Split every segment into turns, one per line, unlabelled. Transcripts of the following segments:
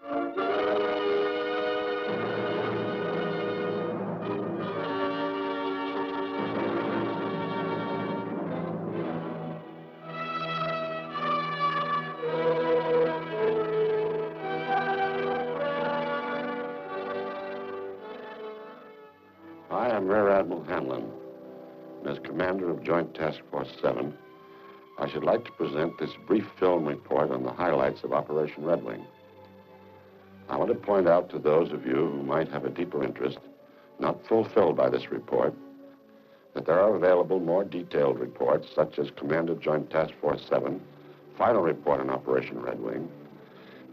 I am Rear Admiral Hanlon, and as commander of Joint Task Force 7, I should like to present this brief film report on the highlights of Operation Redwing. I want to point out to those of you who might have a deeper interest, not fulfilled by this report, that there are available more detailed reports, such as Commander Joint Task Force 7, Final Report on Operation Redwing,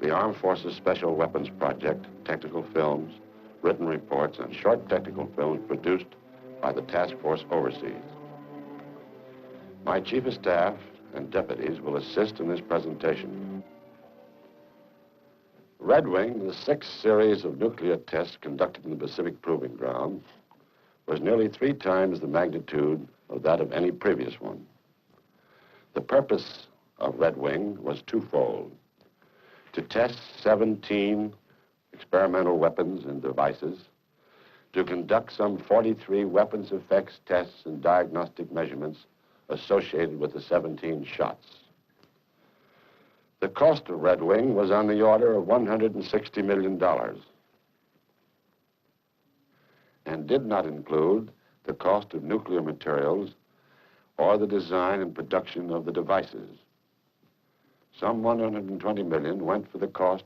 the Armed Forces Special Weapons Project, technical films, written reports, and short technical films produced by the task force overseas. My Chief of Staff and deputies will assist in this presentation. Redwing, the sixth series of nuclear tests conducted in the Pacific Proving Ground, was nearly 3 times the magnitude of that of any previous one. The purpose of Redwing was twofold: to test 17 experimental weapons and devices, to conduct some 43 weapons effects tests and diagnostic measurements associated with the 17 shots. The cost of Redwing was on the order of $160 million and did not include the cost of nuclear materials or the design and production of the devices. Some $120 million went for the cost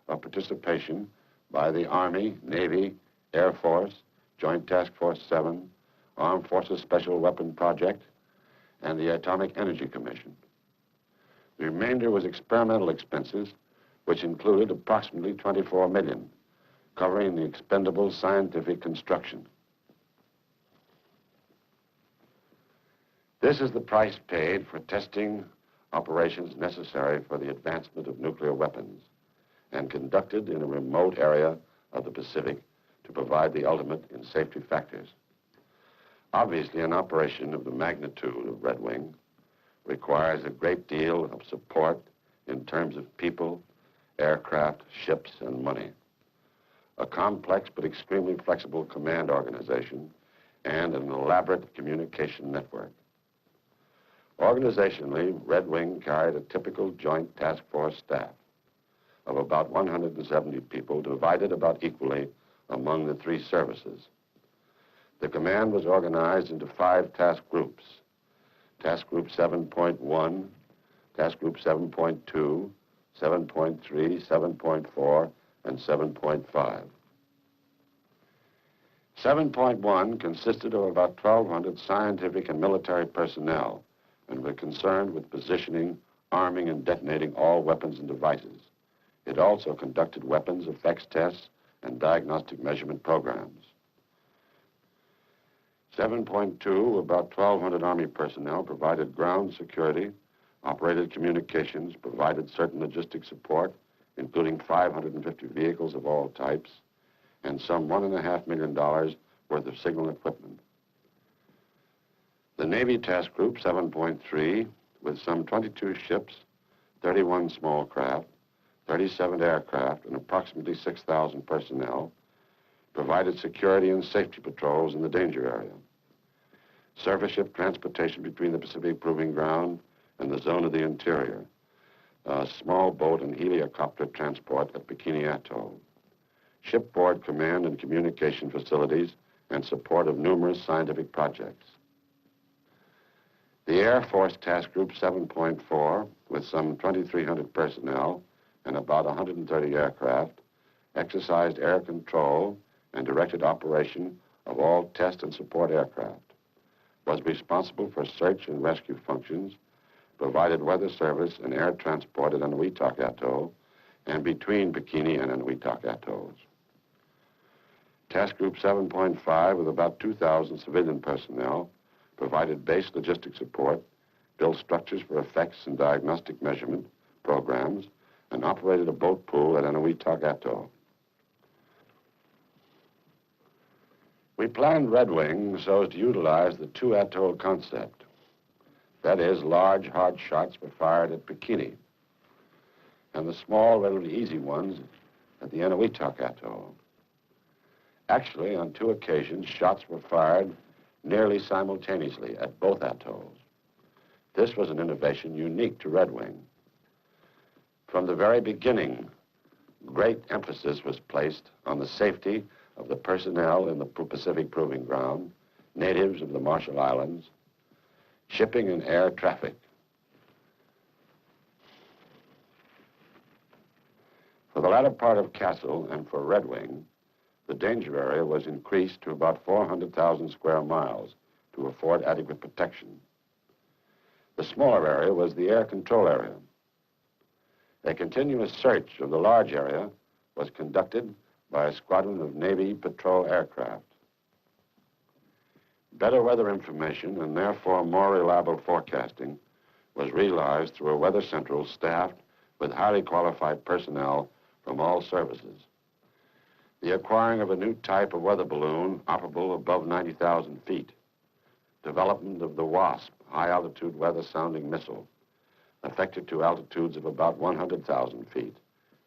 of participation by the Army, Navy, Air Force, Joint Task Force 7, Armed Forces Special Weapon Project, and the Atomic Energy Commission. The remainder was experimental expenses, which included approximately $24 million, covering the expendable scientific construction. This is the price paid for testing operations necessary for the advancement of nuclear weapons and conducted in a remote area of the Pacific to provide the ultimate in safety factors. Obviously, an operation of the magnitude of Redwing requires a great deal of support in terms of people, aircraft, ships, and money. A complex but extremely flexible command organization and an elaborate communication network. Organizationally, Redwing carried a typical Joint Task Force staff of about 170 people, divided about equally among the 3 services. The command was organized into 5 task groups: Task Group 7.1, Task Group 7.2, 7.3, 7.4, and 7.5. 7.1 consisted of about 1,200 scientific and military personnel and were concerned with positioning, arming, and detonating all weapons and devices. It also conducted weapons effects tests and diagnostic measurement programs. 7.2, about 1,200 Army personnel, provided ground security, operated communications, provided certain logistic support, including 550 vehicles of all types, and some $1.5 million worth of signal equipment. The Navy Task Group 7.3, with some 22 ships, 31 small craft, 37 aircraft, and approximately 6,000 personnel, provided security and safety patrols in the danger area. Surface ship transportation between the Pacific Proving Ground and the zone of the interior. A small boat and helicopter transport at Bikini Atoll. Shipboard command and communication facilities and support of numerous scientific projects. The Air Force Task Group 7.4, with some 2,300 personnel and about 130 aircraft, exercised air control and directed operation of all test and support aircraft, was responsible for search and rescue functions, provided weather service and air transport at Eniwetok Atoll and between Bikini and Eniwetok Atolls. Task Group 7.5, with about 2,000 civilian personnel, provided base logistic support, built structures for effects and diagnostic measurement programs, and operated a boat pool at Eniwetok Atoll. We planned Redwing so as to utilize the 2 atoll concept. That is, large, hard shots were fired at Bikini, and the small, relatively easy ones at the Eniwetok Atoll. Actually, on 2 occasions, shots were fired nearly simultaneously at both atolls. This was an innovation unique to Redwing. From the very beginning, great emphasis was placed on the safety of the personnel in the Pacific Proving Ground, natives of the Marshall Islands, shipping and air traffic. For the latter part of Castle and for Redwing, the danger area was increased to about 400,000 square miles to afford adequate protection. The smaller area was the air control area. A continuous search of the large area was conducted by a squadron of Navy patrol aircraft. Better weather information and therefore more reliable forecasting was realized through a weather central staffed with highly qualified personnel from all services. The acquiring of a new type of weather balloon operable above 90,000 feet, development of the WASP, high-altitude weather-sounding missile, effected to altitudes of about 100,000 feet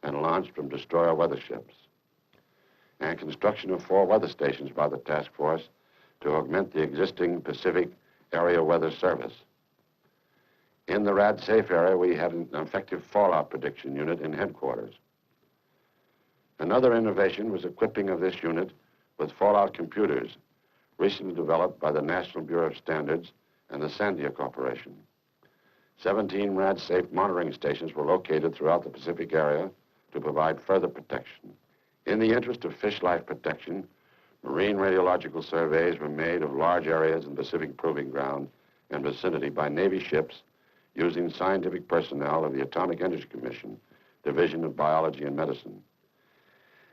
and launched from destroyer weather ships, and construction of 4 weather stations by the task force to augment the existing Pacific Area Weather Service. In the RAD-SAFE area, we had an effective fallout prediction unit in headquarters. Another innovation was equipping of this unit with fallout computers, recently developed by the National Bureau of Standards and the Sandia Corporation. 17 RAD-SAFE monitoring stations were located throughout the Pacific area to provide further protection. In the interest of fish life protection, marine radiological surveys were made of large areas in Pacific Proving Ground and vicinity by Navy ships using scientific personnel of the Atomic Energy Commission, Division of Biology and Medicine.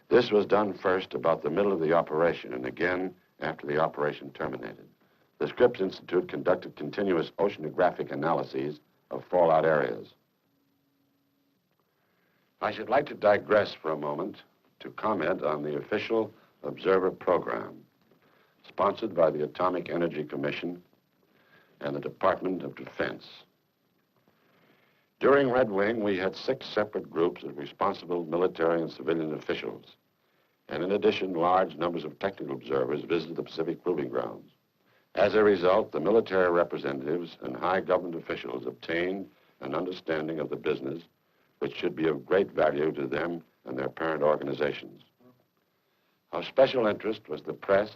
This was done first about the middle of the operation and again after the operation terminated. The Scripps Institute conducted continuous oceanographic analyses of fallout areas. I should like to digress for a moment to comment on the official observer program sponsored by the Atomic Energy Commission and the Department of Defense. During Redwing, we had 6 separate groups of responsible military and civilian officials, and in addition, large numbers of technical observers visited the Pacific Proving Grounds. As a result, the military representatives and high government officials obtained an understanding of the business which should be of great value to them and their parent organizations. Of special interest was the press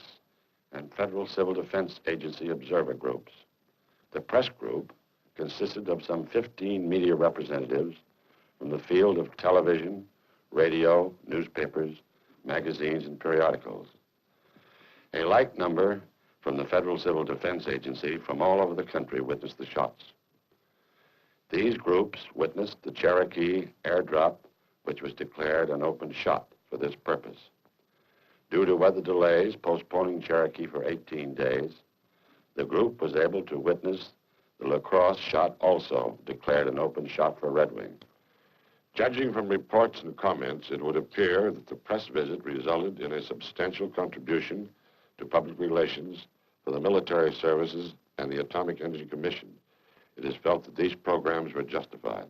and Federal Civil Defense Agency observer groups. The press group consisted of some 15 media representatives from the field of television, radio, newspapers, magazines, and periodicals. A like number from the Federal Civil Defense Agency from all over the country witnessed the shots. These groups witnessed the Cherokee airdrop, which was declared an open shot for this purpose. Due to weather delays postponing Cherokee for 18 days, the group was able to witness the La Crosse shot, also declared an open shot for Redwing. Judging from reports and comments, it would appear that the press visit resulted in a substantial contribution to public relations for the military services and the Atomic Energy Commission. It is felt that these programs were justified.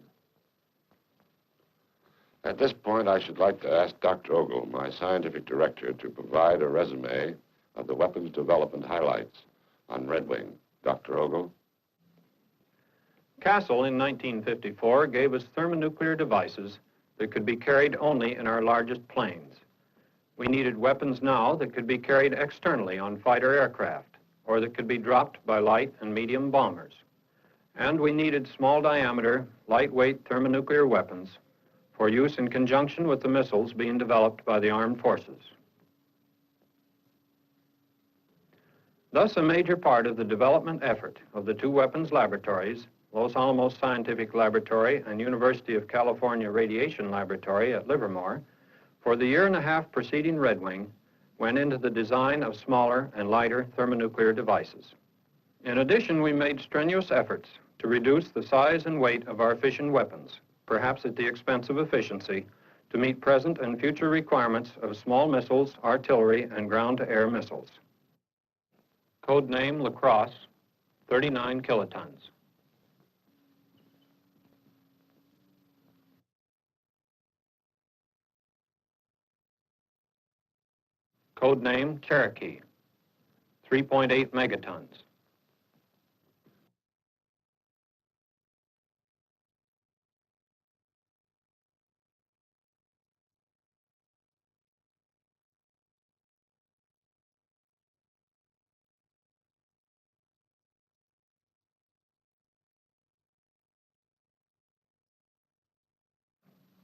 At this point, I should like to ask Dr. Ogle, my scientific director, to provide a resume of the weapons development highlights on Redwing. Dr. Ogle?
Castle in 1954 gave us thermonuclear devices that could be carried only in our largest planes. We needed weapons now that could be carried externally on fighter aircraft, or that could be dropped by light and medium bombers. And we needed small diameter, lightweight thermonuclear weapons for use in conjunction with the missiles being developed by the armed forces. Thus, a major part of the development effort of the 2 weapons laboratories, Los Alamos Scientific Laboratory and University of California Radiation Laboratory at Livermore, for the year and a half preceding Redwing, went into the design of smaller and lighter thermonuclear devices. In addition, we made strenuous efforts to reduce the size and weight of our fission weapons, perhaps at the expense of efficiency, to meet present and future requirements of small missiles, artillery, and ground-to-air missiles. Code name La Crosse, 39 kilotons. code name Cherokee, 3.8 megatons.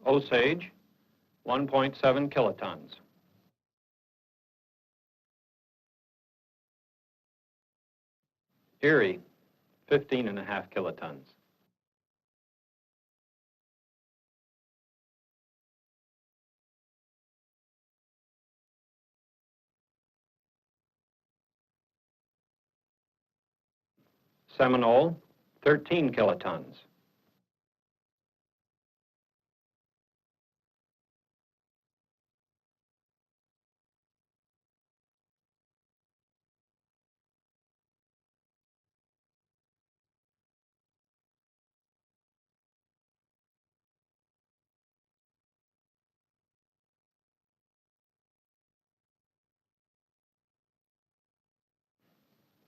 Osage, 1.7 kilotons. Erie, 15.5 kilotons. Seminole, 13 kilotons.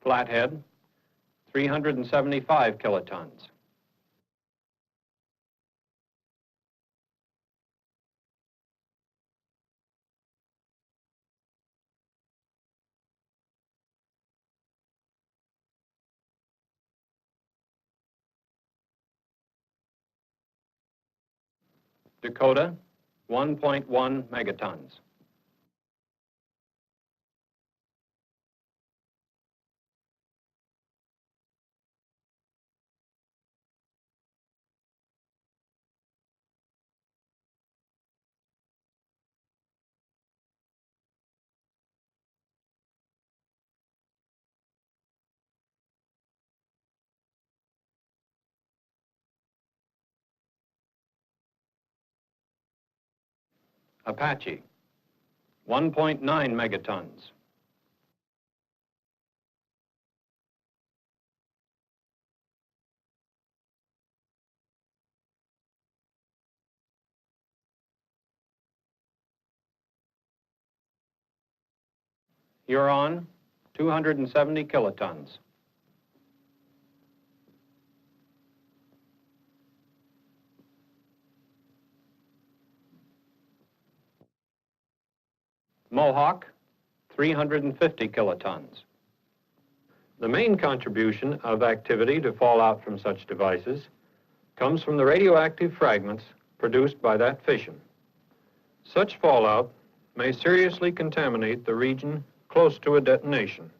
Flathead, 375 kilotons. Dakota, 1.1 megatons. Apache, 1.9 megatons. Huron, 270 kilotons. Mohawk, 350 kilotons. The main contribution of activity to fallout from such devices comes from the radioactive fragments produced by that fission. Such fallout may seriously contaminate the region close to a detonation.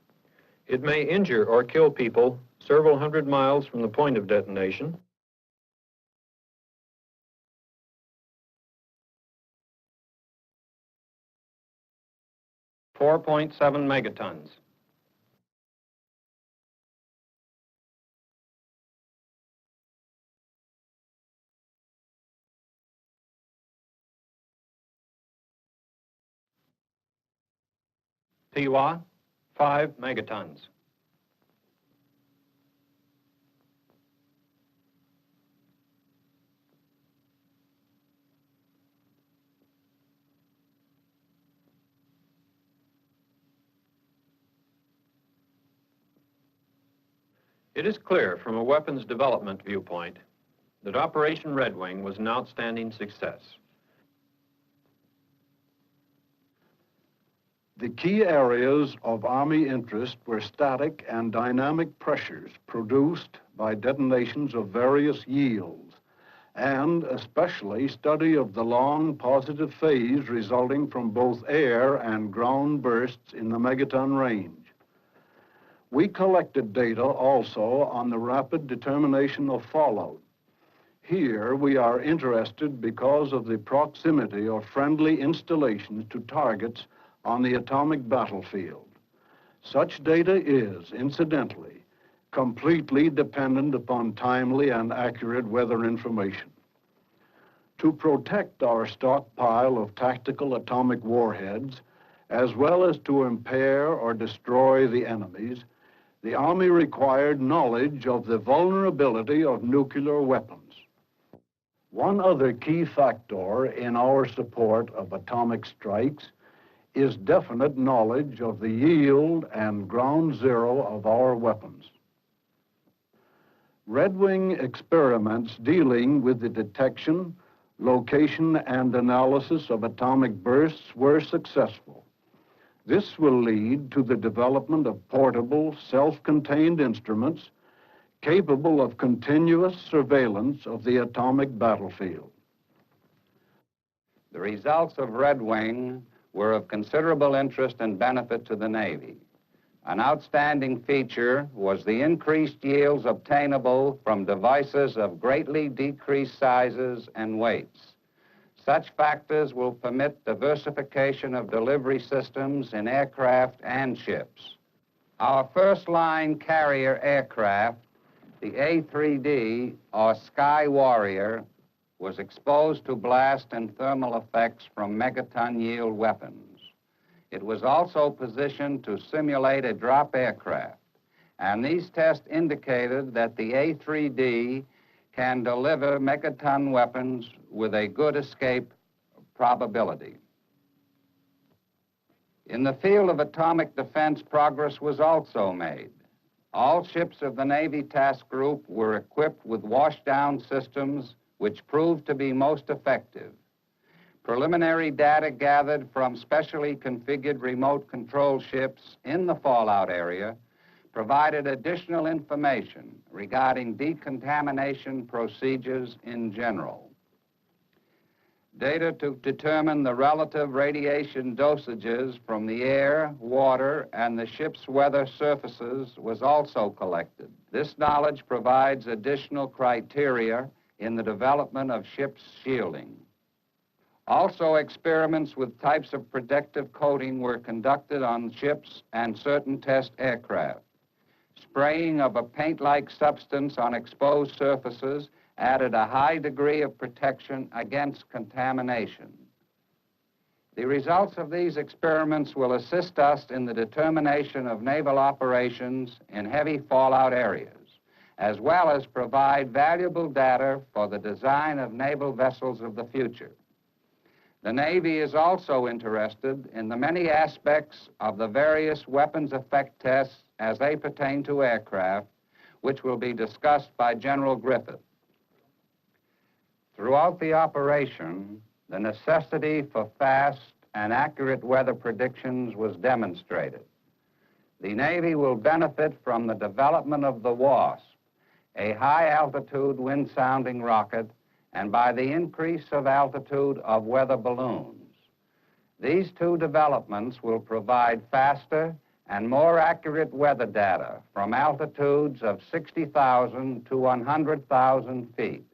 It may injure or kill people several hundred miles from the point of detonation. .7 megatons. Piwa, 5 megatons. It is clear from a weapons development viewpoint that Operation Redwing was an outstanding success.
The key areas of Army interest were static and dynamic pressures produced by detonations of various yields, and especially study of the long positive phase resulting from both air and ground bursts in the megaton range. We collected data also on the rapid determination of fallout. Here we are interested because of the proximity of friendly installations to targets on the atomic battlefield. Such data is, incidentally, completely dependent upon timely and accurate weather information. To protect our stockpile of tactical atomic warheads, as well as to impair or destroy the enemies, the Army required knowledge of the vulnerability of nuclear weapons. One other key factor in our support of atomic strikes is definite knowledge of the yield and ground zero of our weapons. Redwing experiments dealing with the detection, location, and analysis of atomic bursts were successful. This will lead to the development of portable, self-contained instruments capable of continuous surveillance of the atomic battlefield.
The results of Redwing were of considerable interest and benefit to the Navy. An outstanding feature was the increased yields obtainable from devices of greatly decreased sizes and weights. Such factors will permit diversification of delivery systems in aircraft and ships. Our first-line carrier aircraft, the A3D, or Sky Warrior, was exposed to blast and thermal effects from megaton yield weapons. It was also positioned to simulate a drop aircraft, and these tests indicated that the A3D can deliver megaton weapons with a good escape probability. In the field of atomic defense, progress was also made. All ships of the Navy Task Group were equipped with washdown systems which proved to be most effective. Preliminary data gathered from specially configured remote control ships in the fallout area provided additional information regarding decontamination procedures in general. Data to determine the relative radiation dosages from the air, water, and the ship's weather surfaces was also collected. This knowledge provides additional criteria in the development of ship's shielding. Also, experiments with types of protective coating were conducted on ships and certain test aircraft. Spraying of a paint-like substance on exposed surfaces added a high degree of protection against contamination. The results of these experiments will assist us in the determination of naval operations in heavy fallout areas, as well as provide valuable data for the design of naval vessels of the future. The Navy is also interested in the many aspects of the various weapons effect tests as they pertain to aircraft, which will be discussed by General Griffith. Throughout the operation, the necessity for fast and accurate weather predictions was demonstrated. The Navy will benefit from the development of the WASP, a high-altitude wind-sounding rocket, and by the increase of altitude of weather balloons. These two developments will provide faster and more accurate weather data from altitudes of 60,000 to 100,000 feet.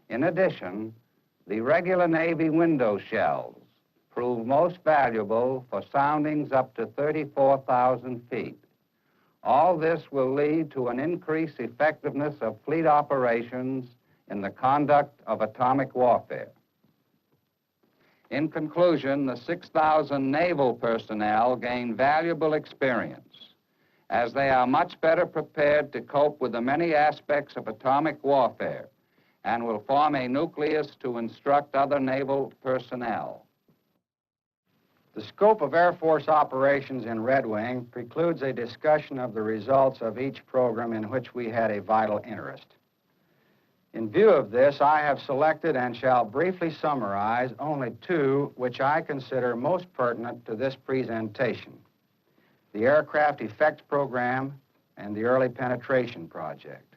In addition, the regular Navy window shells prove most valuable for soundings up to 34,000 feet. All this will lead to an increased effectiveness of fleet operations in the conduct of atomic warfare. In conclusion, the 6,000 naval personnel gain valuable experience, as they are much better prepared to cope with the many aspects of atomic warfare and will form a nucleus to instruct other naval personnel.
The scope of Air Force operations in Redwing precludes a discussion of the results of each program in which we had a vital interest. In view of this, I have selected and shall briefly summarize only two which I consider most pertinent to this presentation: the Aircraft Effects Program and the Early Penetration Project.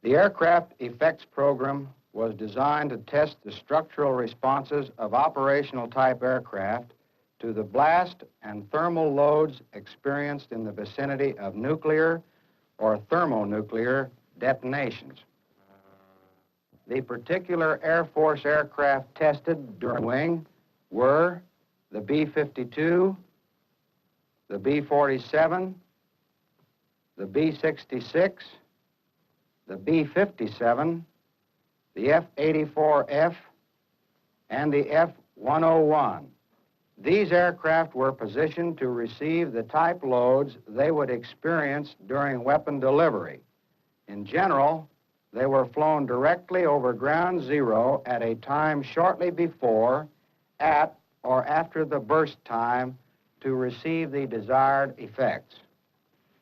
The Aircraft Effects Program was designed to test the structural responses of operational type aircraft to the blast and thermal loads experienced in the vicinity of nuclear or thermonuclear detonations. The particular Air Force aircraft tested during wing were the B-52, the B-47, the B-66, the B-57, the F-84F, and the F-101. These aircraft were positioned to receive the type loads they would experience during weapon delivery. In general, they were flown directly over ground zero at a time shortly before, at, or after the burst time to receive the desired effects.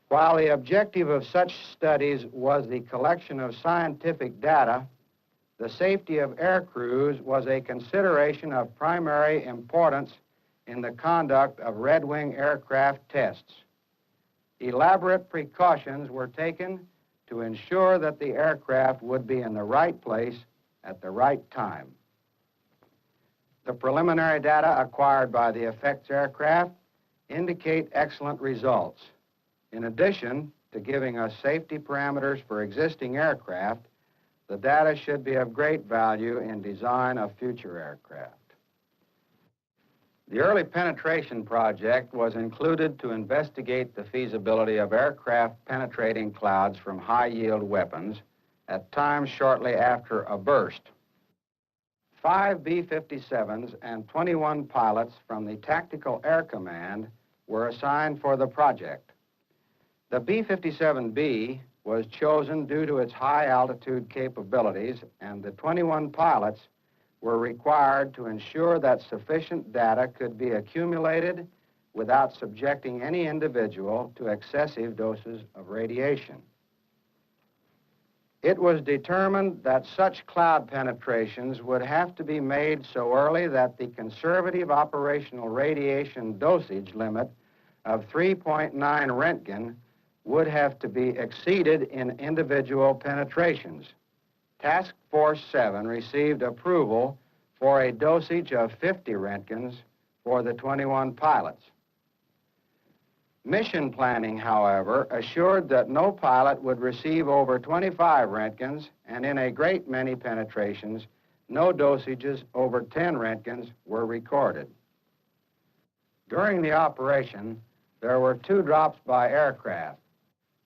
While the objective of such studies was the collection of scientific data, the safety of air crews was a consideration of primary importance in the conduct of Redwing aircraft tests. Elaborate precautions were taken to ensure that the aircraft would be in the right place at the right time. The preliminary data acquired by the effects aircraft indicate excellent results. In addition to giving us safety parameters for existing aircraft, the data should be of great value in design of future aircraft. The early penetration project was included to investigate the feasibility of aircraft penetrating clouds from high-yield weapons at times shortly after a burst. 5 B-57s and 21 pilots from the Tactical Air Command were assigned for the project. The B-57B was chosen due to its high-altitude capabilities, and the 21 pilots were required to ensure that sufficient data could be accumulated without subjecting any individual to excessive doses of radiation. It was determined that such cloud penetrations would have to be made so early that the conservative operational radiation dosage limit of 3.9 Roentgen would have to be exceeded in individual penetrations. Task Force 7 received approval for a dosage of 50 Roentgens for the 21 pilots. Mission planning, however, assured that no pilot would receive over 25 Roentgens, and in a great many penetrations, no dosages over 10 Roentgens were recorded. During the operation, there were 2 drops by aircraft.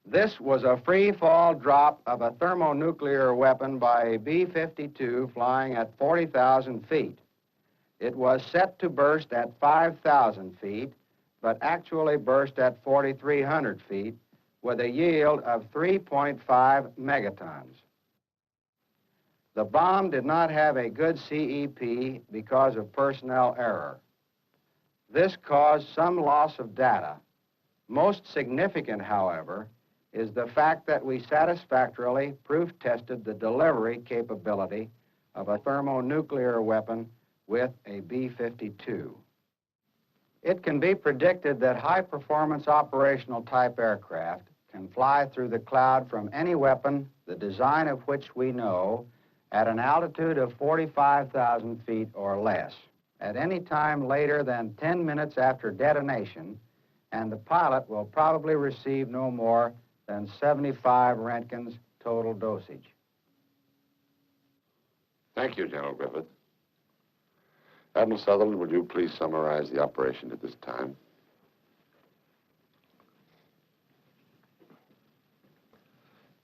This was a free-fall drop of a thermonuclear weapon by a B-52 flying at 40,000 feet. It was set to burst at 5,000 feet, but actually burst at 4,300 feet with a yield of 3.5 megatons. The bomb did not have a good CEP because of personnel error. This caused some loss of data. Most significant, however, is the fact that we satisfactorily proof-tested the delivery capability of a thermonuclear weapon with a B-52. It can be predicted that high-performance operational type aircraft can fly through the cloud from any weapon, the design of which we know, at an altitude of 45,000 feet or less, at any time later than 10 minutes after detonation, and the pilot will probably receive no more than 75 Roentgens total dosage.
Thank you, General Griffith. Admiral Sutherland, would you please summarize the operation at this time?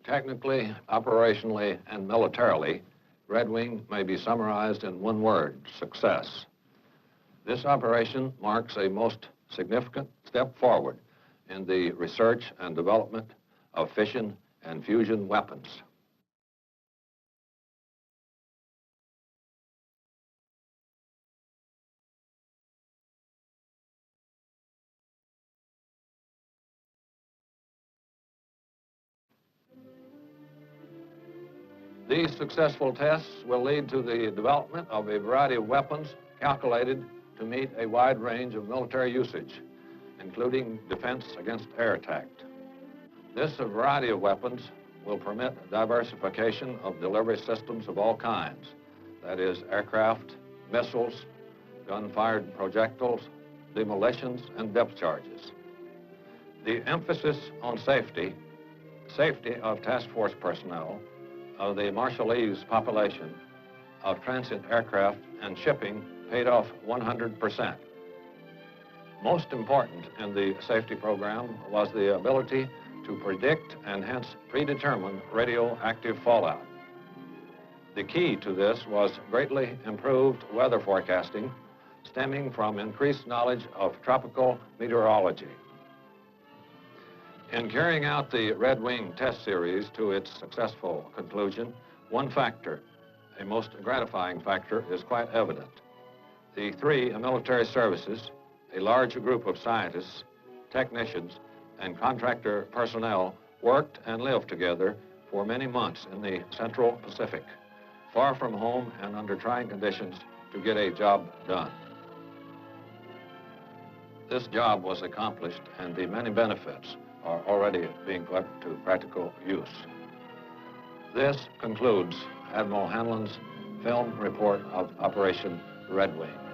Technically, operationally, and militarily, Redwing may be summarized in one word: success. This operation marks a most significant step forward in the research and development of fission and fusion weapons. These successful tests will lead to the development of a variety of weapons calculated to meet a wide range of military usage, including defense against air attack. This variety of weapons will permit diversification of delivery systems of all kinds, that is, aircraft, missiles, gun-fired projectiles, demolitions, and depth charges. The emphasis on safety of task force personnel, of the Marshallese population, of transient aircraft and shipping paid off 100%. Most important in the safety program was the ability to predict and hence predetermine radioactive fallout. The key to this was greatly improved weather forecasting stemming from increased knowledge of tropical meteorology. In carrying out the Redwing test series to its successful conclusion, one factor, a most gratifying factor, is quite evident. The three military services, a large group of scientists, technicians, and contractor personnel worked and lived together for many months in the Central Pacific, far from home and under trying conditions to get a job done. This job was accomplished, and the many benefits are already being put to practical use. This concludes Admiral Hanlon's film report of Operation Redwing.